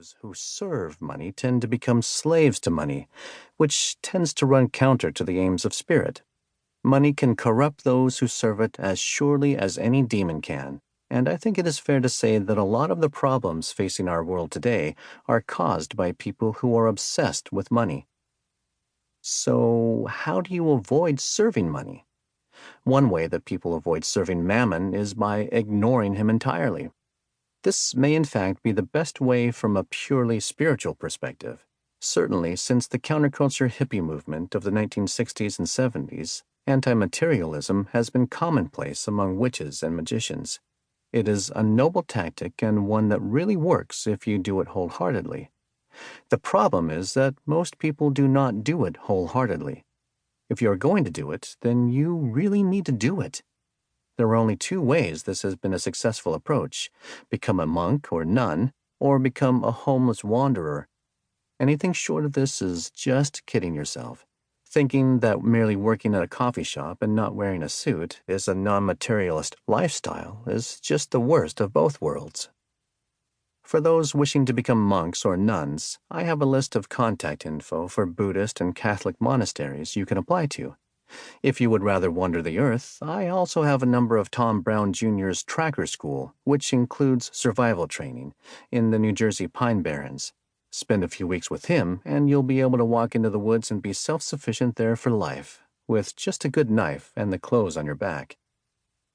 those who serve money tend to become slaves to money, which tends to run counter to the aims of spirit. Money can corrupt those who serve it as surely as any demon can, and I think it is fair to say that a lot of the problems facing our world today are caused by people who are obsessed with money. So, how do you avoid serving money? One way that people avoid serving mammon is by ignoring him entirely. This may in fact be the best way from a purely spiritual perspective. Certainly, since the counterculture hippie movement of the 1960s and 70s, anti-materialism has been commonplace among witches and magicians. It is a noble tactic and one that really works if you do it wholeheartedly. The problem is that most people do not do it wholeheartedly. If you are going to do it, then you really need to do it. There are only two ways this has been a successful approach: become a monk or nun, or become a homeless wanderer. Anything short of this is just kidding yourself. Thinking that merely working at a coffee shop and not wearing a suit is a non-materialist lifestyle is just the worst of both worlds. For those wishing to become monks or nuns, I have a list of contact info for Buddhist and Catholic monasteries you can apply to. If you would rather wander the earth, I also have a number of Tom Brown Jr.'s Tracker School, which includes survival training, in the New Jersey Pine Barrens. Spend a few weeks with him, and you'll be able to walk into the woods and be self-sufficient there for life, with just a good knife and the clothes on your back.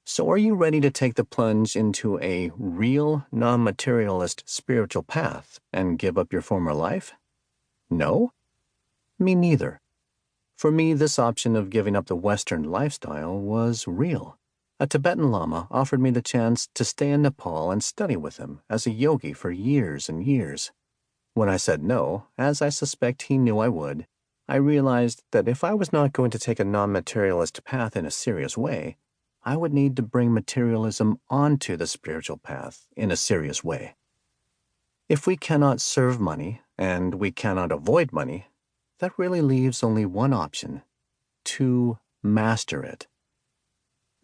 So are you ready to take the plunge into a real, non-materialist spiritual path and give up your former life? No? Me neither. For me, this option of giving up the Western lifestyle was real. A Tibetan Lama offered me the chance to stay in Nepal and study with him as a yogi for years and years. When I said no, as I suspect he knew I would, I realized that if I was not going to take a non-materialist path in a serious way, I would need to bring materialism onto the spiritual path in a serious way. If we cannot serve money, and we cannot avoid money, that really leaves only one option: to master it.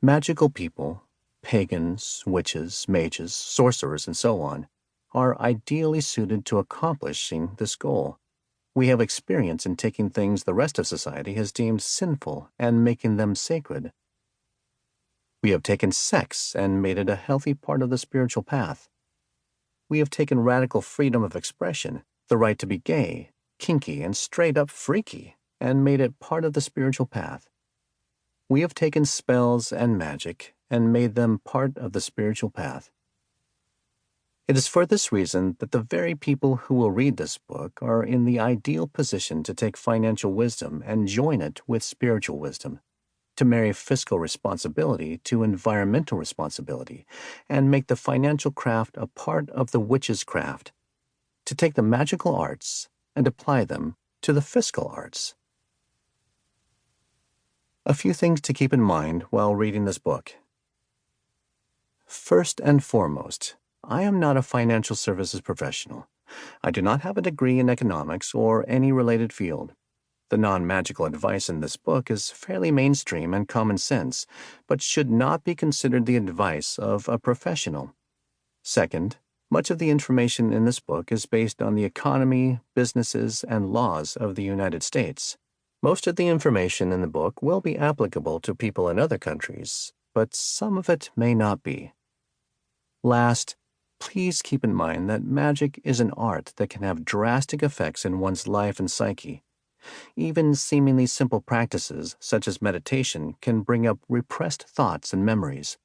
Magical people, pagans, witches, mages, sorcerers, and so on, are ideally suited to accomplishing this goal. We have experience in taking things the rest of society has deemed sinful and making them sacred. We have taken sex and made it a healthy part of the spiritual path. We have taken radical freedom of expression, the right to be gay, kinky, and straight-up freaky, and made it part of the spiritual path. We have taken spells and magic and made them part of the spiritual path. It is for this reason that the very people who will read this book are in the ideal position to take financial wisdom and join it with spiritual wisdom, to marry fiscal responsibility to environmental responsibility, and make the financial craft a part of the witch's craft, to take the magical arts and apply them to the fiscal arts. A few things to keep in mind while reading this book. First and foremost, I am not a financial services professional. I do not have a degree in economics or any related field. The non-magical advice in this book is fairly mainstream and common sense, but should not be considered the advice of a professional. Second, much of the information in this book is based on the economy, businesses, and laws of the United States. Most of the information in the book will be applicable to people in other countries, but some of it may not be. Last, please keep in mind that magic is an art that can have drastic effects in one's life and psyche. Even seemingly simple practices, such as meditation, can bring up repressed thoughts and memories.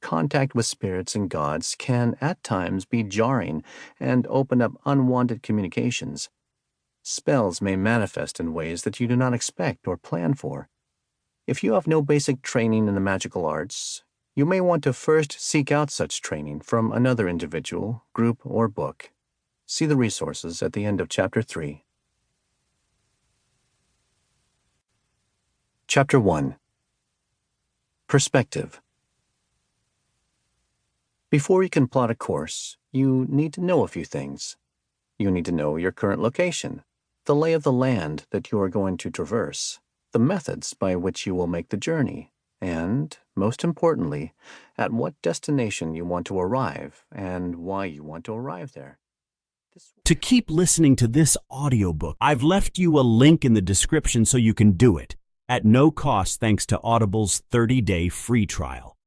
Contact with spirits and gods can, at times, be jarring and open up unwanted communications. Spells may manifest in ways that you do not expect or plan for. If you have no basic training in the magical arts, you may want to first seek out such training from another individual, group, or book. See the resources at the end of Chapter 3. Chapter 1. Perspective. Before you can plot a course, you need to know a few things. You need to know your current location, the lay of the land that you are going to traverse, the methods by which you will make the journey, and, most importantly, at what destination you want to arrive and why you want to arrive there. To keep listening to this audiobook, I've left you a link in the description so you can do it, at no cost thanks to Audible's 30-day free trial.